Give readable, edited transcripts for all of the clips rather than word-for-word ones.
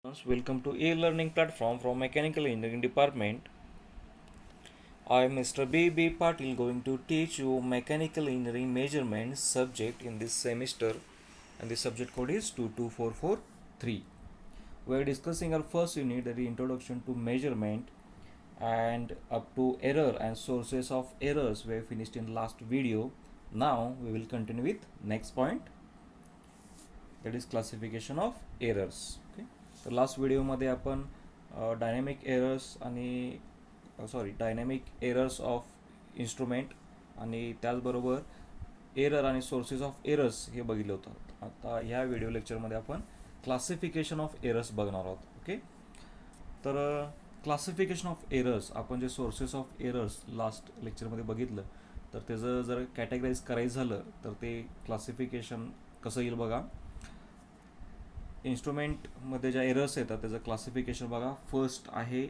Welcome to e-learning platform from Mechanical Engineering Department. I am Mr. B. Patil going to teach you Mechanical Engineering Measurements subject in this semester, and the subject code is 22443. We are discussing our first unit, that is Introduction to Measurement, and up to error and sources of errors we have finished in last video. Now we will continue with next point, that is classification of errors. Okay. तर last व्हिडिओमध्ये आपण dynamic errors आणि dynamic errors of instrument आणि त्याचबरोबर error आणि sources of errors हे बघितलं होतं. आता ह्या व्हिडिओ लेक्चरमध्ये आपण क्लासिफिकेशन ऑफ एरर्स बघणार आहोत. ओके. तर क्लासिफिकेशन ऑफ एरर्स, आपण जे सोर्सेस ऑफ एरर्स लास्ट लेक्चरमध्ये बघितलं, तर त्याचं जर कॅटेगराईज करायचं झालं तर ते क्लासिफिकेशन कसं येईल बघा. इन्स्ट्रुमेंटमध्ये ज्या एरर्स येतात त्याचं क्लासिफिकेशन बघा. फर्स्ट आहे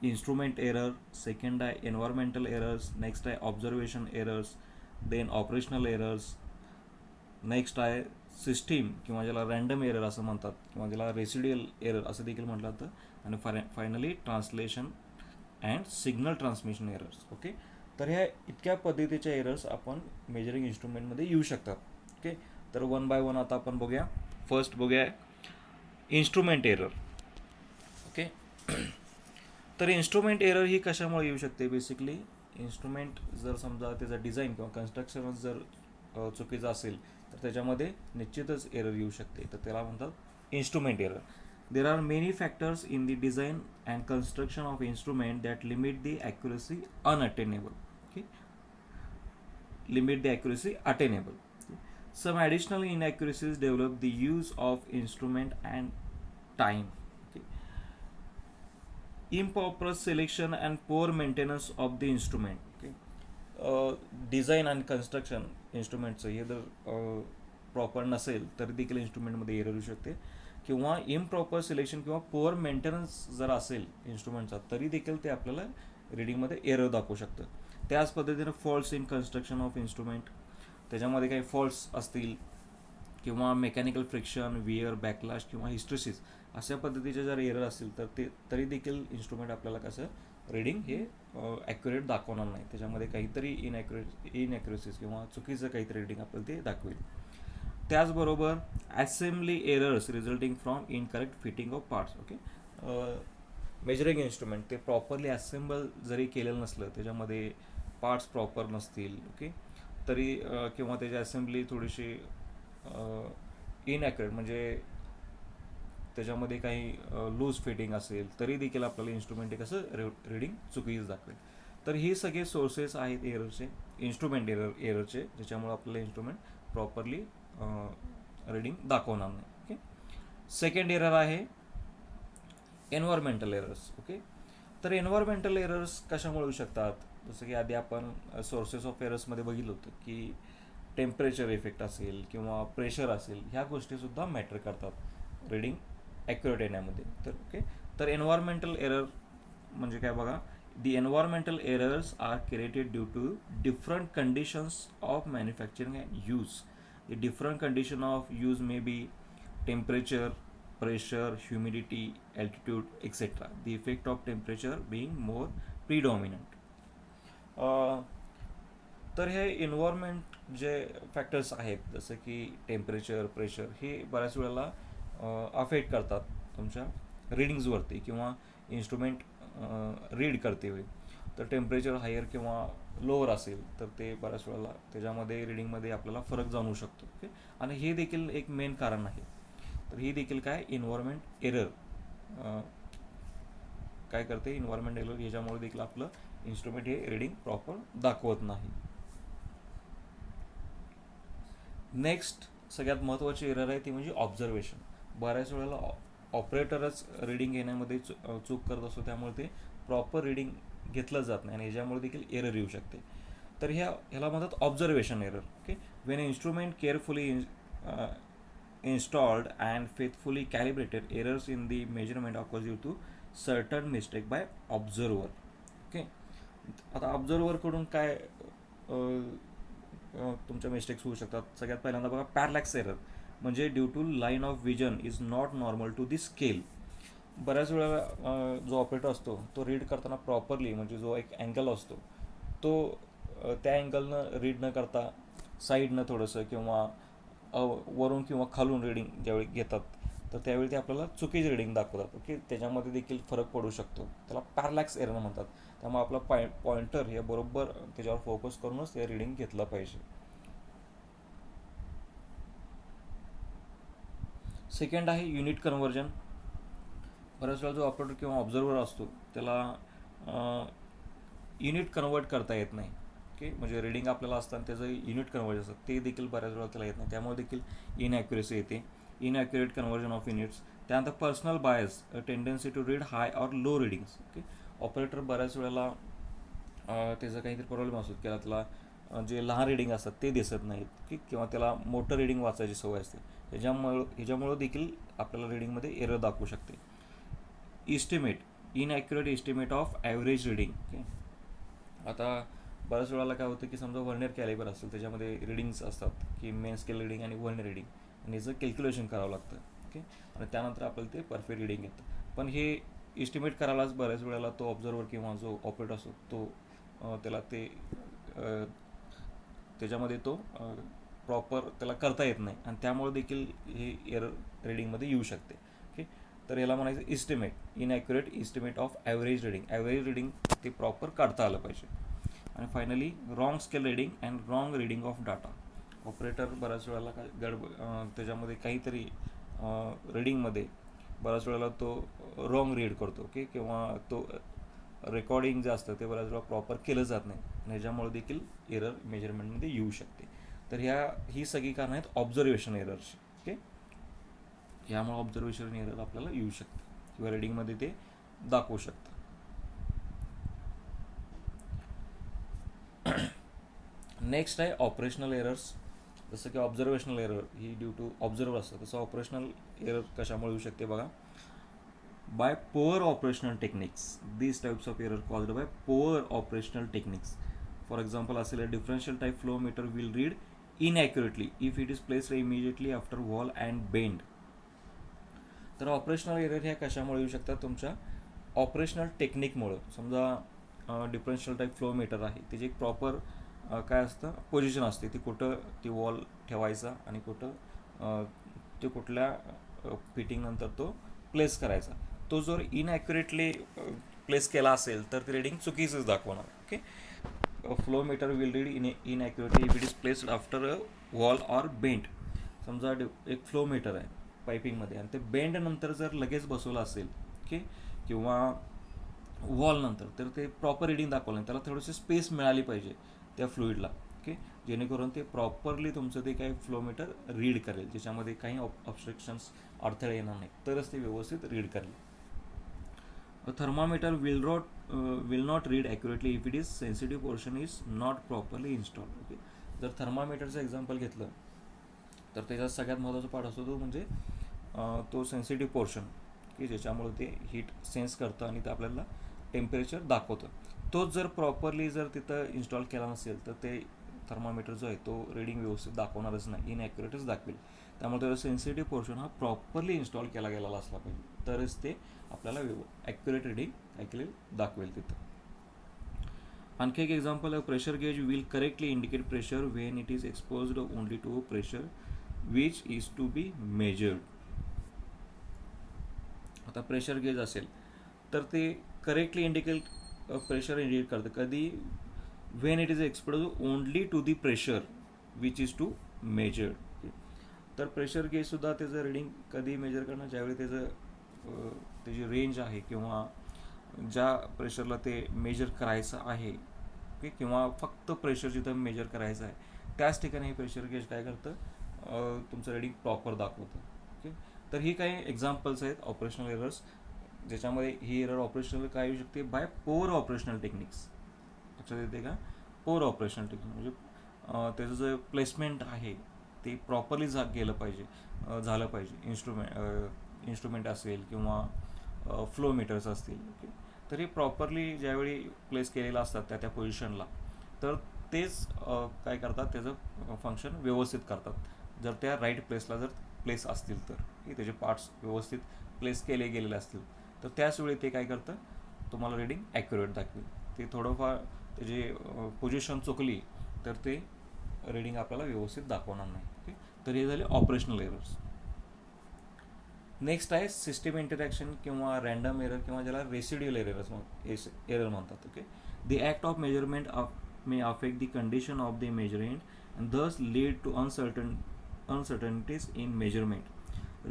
इन्स्ट्रुमेंट एरर, सेकंड आहे एन्व्हायरमेंटल एरर्स, नेक्स्ट आहे observation errors, then operational errors, next आहे सिस्टीम किंवा ज्याला रँडम एरर असं म्हणतात किंवा ज्याला रेसिड्युअल एरर असं देखील म्हटलं जातं, आणि finally translation and signal transmission errors. Okay. तर ह्या इतक्या पद्धतीच्या एरर्स आपण मेजरिंग इन्स्ट्रुमेंटमध्ये येऊ शकतात. ओके. तर वन बाय वन आता आपण बघूया. फर्स्ट बघूया इन्स्ट्रुमेंट एरर. ओके. तर इन्स्ट्रुमेंट एरर ही कशामुळे येऊ शकते. बेसिकली इन्स्ट्रुमेंट जर समजा त्याचं डिझाईन किंवा कन्स्ट्रक्शनच जर चुकीचं असेल तर त्याच्यामध्ये निश्चितच एरर येऊ शकते. तर त्याला म्हणतात instrument error. There are many factors in the design and construction of instrument that limit the accuracy unattainable. Okay. Limit the accuracy attainable. Some additional inaccuracies develop the use of instrument and time. Okay. Improper selection and poor maintenance of the instrument. Okay. Design and construction इन्स्ट्रुमेंटचं हे जर proper नसेल तर देखील इन्स्ट्रुमेंटमध्ये error येऊ शकते, किंवा improper selection किंवा पुअर मेंटेनन्स जर असेल इन्स्ट्रुमेंटचा तरी देखील ते आपल्याला रिडिंगमध्ये एरर दाखवू शकतं. त्याच पद्धतीनं faults in construction of instrument, त्याच्यामध्ये काही फॉल्ट्स असतील किंवा मेकॅनिकल फ्रिक्शन, विअर, बॅकलॅश किंवा हिस्ट्रेसिस अशा पद्धतीचे जर एरर असतील तर ते तरी देखील इन्स्ट्रुमेंट आपल्याला कसं रिडिंग हे ॲक्युरेट दाखवणार नाही. त्याच्यामध्ये काहीतरी इनॲक्युरेसीज किंवा चुकीचं काहीतरी रिडिंग आपल्याला ते दाखवेल. त्याचबरोबर assembly errors resulting from incorrect fitting of parts. Okay. Measuring instrument ते प्रॉपरली असेंबल जरी केलेलं नसलं, त्याच्यामध्ये पार्ट्स प्रॉपर नसतील, ओके, तरी किंवा त्याची असेंब्ली थोडीशी इनॲक्युरेट म्हणजे त्याच्यामध्ये काही लूज फिटिंग असेल तरी देखील आपल्याला इन्स्ट्रुमेंट हे कसं रिडिंग चुकीचं दाखवेल. तर हे सगळे सोर्सेस आहेत एररचे, इन्स्ट्रुमेंट एररचे, ज्याच्यामुळे आपल्याला इन्स्ट्रुमेंट प्रॉपरली रिडिंग दाखवणार नाही. ओके. सेकंड एरर आहे एन्व्हायरमेंटल एरर्स. ओके. तर एन्व्हायरमेंटल एरर्स कशामुळे होऊ शकतात. जसं की आधी आपण सोर्सेस ऑफ एरर्समध्ये बघितलं होतं की टेम्परेचर इफेक्ट असेल किंवा प्रेशर असेल, ह्या गोष्टीसुद्धा मॅटर करतात रिडिंग ॲक्युरेट येण्यामध्ये. तर ओके. तर एन्व्हायरमेंटल एरर म्हणजे काय बघा. The environmental errors are created due to different conditions of manufacturing and use. The different condition of use may be temperature, pressure, humidity, altitude, etc. The effect of temperature being more predominant. तर हे environment जे factors आहेत जसं की temperature, pressure, हे बऱ्याच वेळेला affect करतात तुमच्या रिडिंग्सवरती किंवा इन्स्ट्रुमेंट रीड करते वेळी. तर टेम्परेचर हायर किंवा लोअर असेल तर ते बऱ्याच वेळेला त्याच्यामध्ये रिडिंगमध्ये आपल्याला फरक जाणवू शकतो. ओके. आणि हे देखील एक मेन कारण आहे. तर ही देखील काय इन्व्हायरमेंट एरर काय करते. इन्व्हायरमेंट एरर ह्याच्यामुळे देखील आपलं इन्स्ट्रुमेंट हे रिडिंग प्रॉपर दाखवत नाही. नेक्स्ट सगळ्यात महत्त्वाची एरर आहे ती म्हणजे ऑब्झर्वेशन. बऱ्याच वेळेला ऑपरेटरच रिडिंग घेण्यामध्ये चूक करत असतो, त्यामुळे ते प्रॉपर रिडिंग घेतलं जात नाही आणि ह्याच्यामुळे देखील एरर येऊ शकते. तर ह्याला म्हणतात observation error. Okay. Wien instrument carefully installed and faithfully calibrated, errors in the measurement occur due to certain mistake by observer. Okay. आता ऑब्झर्वरकडून काय तुमच्या मिस्टेक्स होऊ शकतात. सगळ्यात पहिल्यांदा बघा पॅरलॅक्स एरर, म्हणजे due to line of vision is not normal to the scale. बऱ्याच वेळेला जो ऑपरेटर असतो तो रीड करताना प्रॉपरली, म्हणजे जो एक अँगल असतो तो त्या अँगलनं रीड न करता साईडनं थोडंसं किंवा वरून किंवा खालून रिडिंग ज्यावेळी घेतात, तर त्यावेळी ते आपल्याला चुकीची रिडिंग दाखवतात. ओके, त्याच्यामध्ये देखील फरक पडू शकतो. त्याला पॅरलॅक्स एरर म्हणतात. त्यामुळे आपला पॉइंटर हे बरोबर त्याच्यावर फोकस करूनच ते रिडिंग घेतलं पाहिजे. सेकंड आहे युनिट कन्व्हर्जन. बऱ्याच वेळा जो ऑपरेटर किंवा ऑब्झर्वर असतो त्याला युनिट कन्वर्ट करता येत नाही. ओके, म्हणजे रिडिंग आपल्याला असताना त्याचं युनिट कन्वर्जन असतं ते देखील बऱ्याच वेळा त्याला येत नाही, त्यामुळे देखील इनॲक्युरेसी येते, इनॲक्युरेट कन्वर्जन ऑफ युनिट्स. त्यानंतर personal bias, tendency to read high or low readings. Okay, operator बऱ्याच वेळेला त्याचा काहीतरी प्रॉब्लेम असतो की त्याला जे लहान रिडिंग असतात ते दिसत नाहीत, की किंवा त्याला मोठं रिडिंग वाचायची सवय असते. ह्याच्यामुळं देखील आपल्याला रिडिंगमध्ये एरर दाखवू शकते. Estimate, inaccurate estimate of average reading. Okay, आता बऱ्याच वेळेला काय होतं की समजा व्हर्नियर कॅलिबर असेल, त्याच्यामध्ये रिडिंग्स असतात की मेन स्केल रिडिंग आणि व्हर्नियर रिडिंग, आणि याचं कॅल्क्युलेशन करावं लागतं. ओके, आणि त्यानंतर आपल्याला ते परफेक्ट रिडिंग येतं. पण हे इस्टिमेट करायलाच बऱ्याच वेळेला तो ऑब्झर्वर किंवा जो ऑपरेटर असतो तो त्याला ते त्याच्यामध्ये तो प्रॉपर त्याला करता येत नाही, आणि त्यामुळे देखील हे एरर रिडिंगमध्ये येऊ शकते. ओके, तर याला म्हणायचं estimate, inaccurate estimate of average reading. Average reading ते प्रॉपर काढता आलं पाहिजे. आणि finally wrong scale reading and wrong reading of data. Operator बऱ्याच वेळेला त्याच्यामध्ये काहीतरी रिडिंगमध्ये बऱ्याच वेळेला तो रॉंग रीड करतो. ओके, किंवा तो रेकॉर्डिंग जे असतं ते बऱ्याच वेळा प्रॉपर केलं जात नाही, आणि ह्याच्यामुळे देखील एरर मेजरमेंटमध्ये येऊ शकते. तर ही सगळी कारणं आहेत ऑब्झर्वेशन एररची. ओके, यामुळे ऑब्झर्वेशन एरर आपल्याला येऊ शकते किंवा रिडिंगमध्ये ते दाखवू शकतं. नेक्स्ट आहे ऑपरेशनल एरर्स. जसं की ऑब्झर्वेशनल एरर ही ड्यू टू ऑब्झर्वर असतं, तसं ऑपरेशनल एरर कशामुळे येऊ शकते बघा. by poor operational techniques. These types of error caused by poor operational techniques. For example, असेल a differential type flow meter will read inaccurately if it is placed immediately after wall and bend. तर operational error ह्या कशामुळे येऊ शकतात, तुमच्या operational टेक्निकमुळं. समजा differential type flow meter आहे, त्याची एक प्रॉपर काय असतं पोझिशन असते, ती कुठं ती वॉल ठेवायचा आणि कुठं ते कुठल्या फिटिंगनंतर तो प्लेस करायचा. तो जर इनॲक्युरेटली प्लेस केला असेल तर ते रिडिंग चुकीचंच दाखवणार. Okay, flow meter will read inaccurately if it is placed after a wall or bend. समजा एक फ्लो मीटर आहे पायपिंगमध्ये आणि ते बेंड नंतर जर लगेच बसवलं असेल, ओके, किंवा वॉल नंतर, तर ते प्रॉपर रिडिंग दाखवलं नाही, त्याला थोडीशी स्पेस मिळाली पाहिजे त्या फ्लुईडला. ओके, जेणेकरून ते प्रॉपरली तुमचं ते काही फ्लोमीटर रीड करेल, ज्याच्यामध्ये काही ऑब्स्ट्रक्शन्स अडथळे येणार नाही, तरच ते व्यवस्थित रीड करेल. Thermometer will not read accurately if it is sensitive portion is not properly install. Okay, जर थर्मामीटरचं एक्झाम्पल घेतलं तर त्याच्यात सगळ्यात महत्त्वाचा पार्ट असतो तो म्हणजे तो सेन्सिटिव्ह पोर्शन, की ज्याच्यामुळे ते हीट सेन्स करतं आणि ते आपल्याला टेम्परेचर दाखवतं. तोच जर प्रॉपरली जर तिथं इन्स्टॉल केला नसेल तर ते थर्मामीटर जो आहे तो रिडिंग व्यवस्थित दाखवणारच नाही, इनॲक्युरेटच दाखवेल. त्यामुळे त्याचा सेन्सिटिव्ह पोर्शन हा प्रॉपरली इन्स्टॉल केला गेलेला असला पाहिजे, तरच ते आपल्याला ॲक्युरेट रिडिंग दाखवेल तिथं. आणखी एक एक्झाम्पल आहे, pressure gauge will correctly indicate pressure when it is exposed only to pressure which is to be measured. आता प्रेशर गेज असेल तर ते करेक्टली इंडिकेट प्रेशर इंडिकेट करतं कधी, when it is exposed only to the pressure which is to measured. तर pressure गेजसुद्धा त्याचं reading कधी मेजर करणं, ज्यावेळी त्याची रेंज आहे किंवा ज्या प्रेशरला ते मेजर करायचं आहे, ओके, किंवा फक्त प्रेशर जिथं मेजर करायचं आहे त्याच ठिकाणी हे प्रेशर गेज काय करतं, तुमचं रिडिंग प्रॉपर दाखवतं. ओके, तर ही काही एक्झाम्पल्स आहेत ऑपरेशनल एरर्स, ज्याच्यामध्ये ही एरर ऑपरेशनल काय येऊ शकते, बाय पोअर ऑपरेशनल टेक्निक्स. लक्षात येते का, पोअर ऑपरेशनल टेक्निक म्हणजे त्याचं जे प्लेसमेंट आहे ते प्रॉपरली गेलं पाहिजे, झालं पाहिजे. इन्स्ट्रुमेंट असेल किंवा फ्लो मीटर्स असतील, ओके, तर हे प्रॉपरली ज्यावेळी प्लेस केलेलं असतात त्या पोझिशनला, तर तेच काय करतात, त्याचं फंक्शन व्यवस्थित करतात. जर त्या राईट प्लेसला जर प्लेस असतील तर, की त्याचे पार्ट्स व्यवस्थित प्लेस केले गेलेले असतील तर त्याच वेळी ते काय करतं, तुम्हाला रीडिंग ॲक्युरेट दाखवेल. ते थोडंफार त्याची पोझिशन चुकली तर ते रीडिंग आपल्याला व्यवस्थित दाखवणार नाही. ओके, तर हे झाले ऑपरेशनल एरर्स. नेक्स्ट आहे सिस्टीम इंटरॅक्शन किंवा रँडम एरर किंवा ज्याला रेसिड्युअल एरर म्हणतात. Okay, the act of measurement may affect the condition of the measurement and thus lead to uncertainties in measurement.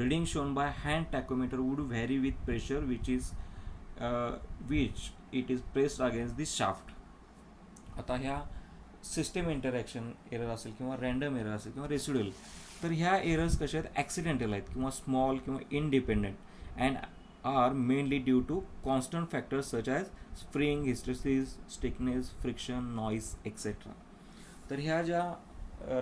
Reading shown by hand tachometer would vary with pressure which it is pressed against the shaft. आता ह्या system interaction error असेल किंवा random error असेल किंवा residual, तर ह्या errors कशा आहेत, ॲक्सिडेंटल आहेत किंवा स्मॉल किंवा independent and are mainly due to constant factors such as spring, hysteresis, stickiness, friction, noise etcetera. तर ह्या ज्या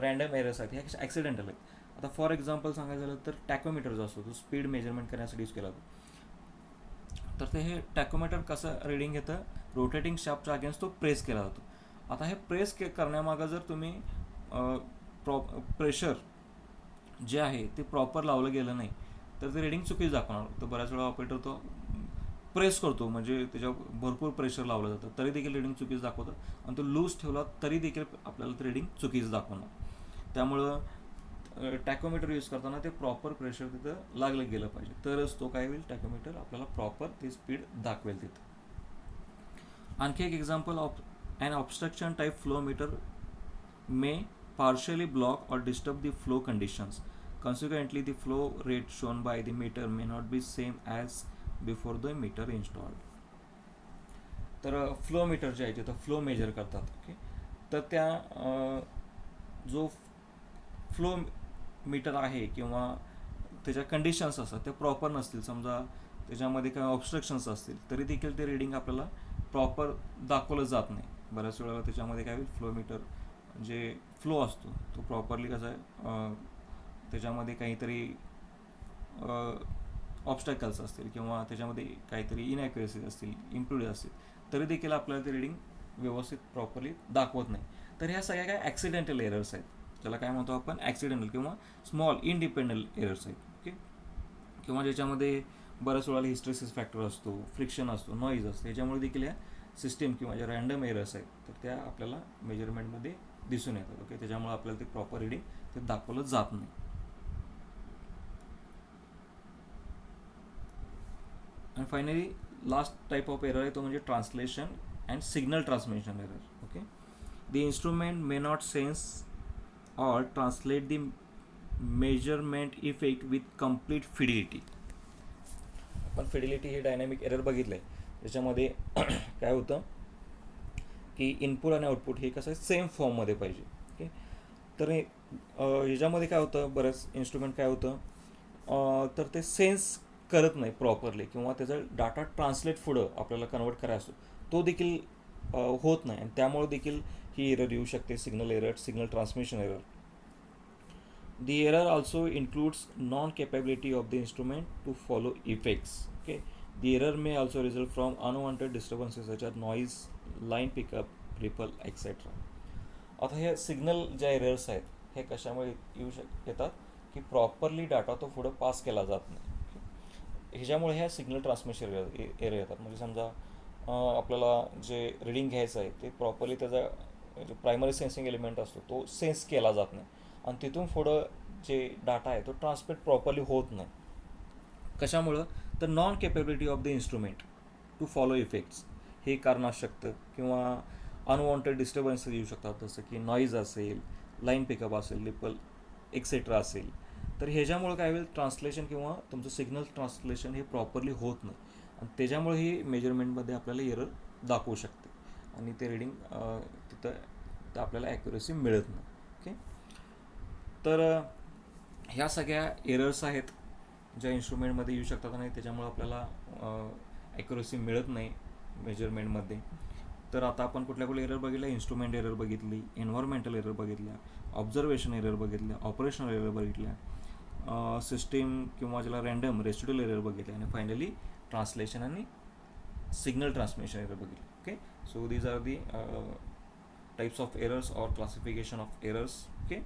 रँडम एरर्स आहेत ह्या ॲक्सिडेंटल आहेत. आता फॉर एक्झाम्पल सांगायचं झालं तर टॅकोमीटर जो असतो तो स्पीड मेजरमेंट करण्यासाठी यूज केला जातो. तर ते हे टॅकोमीटर कसं रिडिंग घेतं, रोटेटिंग शाफ्टच्या अगेन्स्ट तो प्रेस केला जातो. आता हे प्रेस करण्यामागं जर तुम्ही प्रेशर जे आहे ते प्रॉपर लावलं गेलं नाही तर ते रिडिंग चुकीचं दाखवणार. तर बऱ्याच वेळा ऑपरेटर तो प्रेस करतो म्हणजे त्याच्यावर भरपूर प्रेशर लावलं जातं तरी देखील रिडिंग चुकीचं दाखवतं, आणि तो लूज ठेवला तरी देखील आपल्याला ते रिडिंग चुकीचं दाखवणार. त्यामुळं टॅकोमीटर यूज करताना ते प्रॉपर प्रेशर तिथं लागलं गेलं पाहिजे, तरच तो काय होईल, टॅकोमीटर आपल्याला प्रॉपर ते स्पीड दाखवेल तिथं. आणखी एक example of an obstruction type flow meter may partially block or disturb the flow conditions. Consequently, the flow rate shown by the meter may not be same as before the meter installed. तर flow meter जे आहे तिथं flow measure करतात. Okay, तर त्या जो flow meter आहे किंवा त्याच्या कंडिशन्स असतात ते प्रॉपर नसतील, समजा त्याच्यामध्ये काही ऑब्स्ट्रक्शन्स असतील तरी देखील ते रिडिंग आपल्याला प्रॉपर दाखवलं जात नाही. बऱ्याच वेळेला त्याच्यामध्ये काय होईल, फ्लो मीटर जे फ्लो असतो तो प्रॉपरली कसा आहे, त्याच्यामध्ये काहीतरी ऑब्स्टॅकल्स असतील किंवा त्याच्यामध्ये काहीतरी इनॅक्युरेसीज असतील, इम्प्रुव्ह असतील तरी देखील आपल्याला ते रिडिंग व्यवस्थित प्रॉपरली दाखवत नाही. तर ह्या सगळ्या काय ॲक्सिडेंटल एरर्स आहेत, त्याला काय म्हणतो आपण ॲक्सिडेंटल किंवा स्मॉल इनडिपेंडंट एरर्स आहेत. ओके, किंवा ज्याच्यामध्ये बऱ्याच वेळेला हिस्टेसिस फॅक्टर असतो, फ्रिक्शन असतो, नॉईज असतो, याच्यामुळे देखील या सिस्टीम किंवा ज्या रँडम एरर्स आहेत तर त्या आपल्याला मेजरमेंटमध्ये दिसून येतात. ओके, त्याच्यामुळे आपल्याला ते प्रॉपर रिडिंग ते दाखवलं जात नाही. आणि finally last type of error आहे तो म्हणजे translation and signal transmission error. Okay, the instrument may not sense or translate the measurement effect with complete fidelity. आपण फिडिलिटी हे डायनॅमिक एरर बघितलं आहे, त्याच्यामध्ये काय होतं की इनपुट आणि आउटपुट हे कसं सेम फॉर्ममध्ये पाहिजे. ओके, तर ह्याच्यामध्ये काय होतं, बरंच इन्स्ट्रुमेंट काय होतं तर ते सेन्स करत नाही प्रॉपरली किंवा त्याचा डाटा ट्रान्सलेट पुढं आपल्याला कन्वर्ट करायचा असतो तो देखील होत नाही, आणि त्यामुळे देखील ही एरर येऊ शकते, signal error, signal transmission error. The error also includes non-capability of the instrument to follow effects. Okay, the error may also result from unwanted disturbances such as noise, line pickup, ripple, etc. आता हे signal ज्या errors आहेत हे कशामुळे येतात की properly data तो पुढं पास केला जात नाही. ह्याच्यामुळे ह्या सिग्नल ट्रान्समिशन एरर येतात. म्हणजे समजा आपल्याला जे रिडिंग घ्यायचं आहे ते प्रॉपरली त्याचा जो प्रायमरी सेन्सिंग एलिमेंट असतो तो सेन्स केला जात नाही, आणि तिथून पुढं जे डाटा आहे तो ट्रान्समिट प्रॉपरली होत नाही. कशामुळं, तर non capability of the instrument to follow effects हे कारण असू शकतं, किंवा अनवॉन्टेड डिस्टर्बन्सेस येऊ शकतात, जसं की नॉईज असेल, लाईन पिकअप असेल, रिपल एक्सेट्रा असेल. तर ह्याच्यामुळं काय होईल, ट्रान्सलेशन किंवा तुमचं सिग्नल ट्रान्सलेशन हे प्रॉपरली होत नाही, आणि त्याच्यामुळे ही मेजरमेंटमध्ये आपल्याला एरर दाखवू शकते आणि ते रिडिंग तिथं आपल्याला ॲक्युरेसी मिळत नाही. ओके, तर ह्या सगळ्या एरर्स आहेत ज्या इन्स्ट्रुमेंटमध्ये येऊ शकतात आणि त्याच्यामुळे आपल्याला ॲक्युरेसी मिळत नाही मेजरमेंटमध्ये. तर आता आपण कुठल्या एरर बघितल्या, इन्स्ट्रुमेंट एरर बघितली, एन्व्हायरमेंटल एरर बघितल्या, ऑब्झर्वेशन एरर बघितल्या, ऑपरेशनल एरर बघितल्या, सिस्टीम किंवा ज्याला रँडम रेसिड्युअल एरर बघितले, आणि फायनली ट्रान्सलेशन आणि सिग्नल ट्रान्समिशन एरर बघितले. Okay, so these are the types of errors or classification of errors. Okay,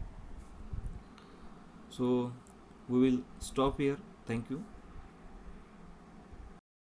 so we will stop here. Thank you.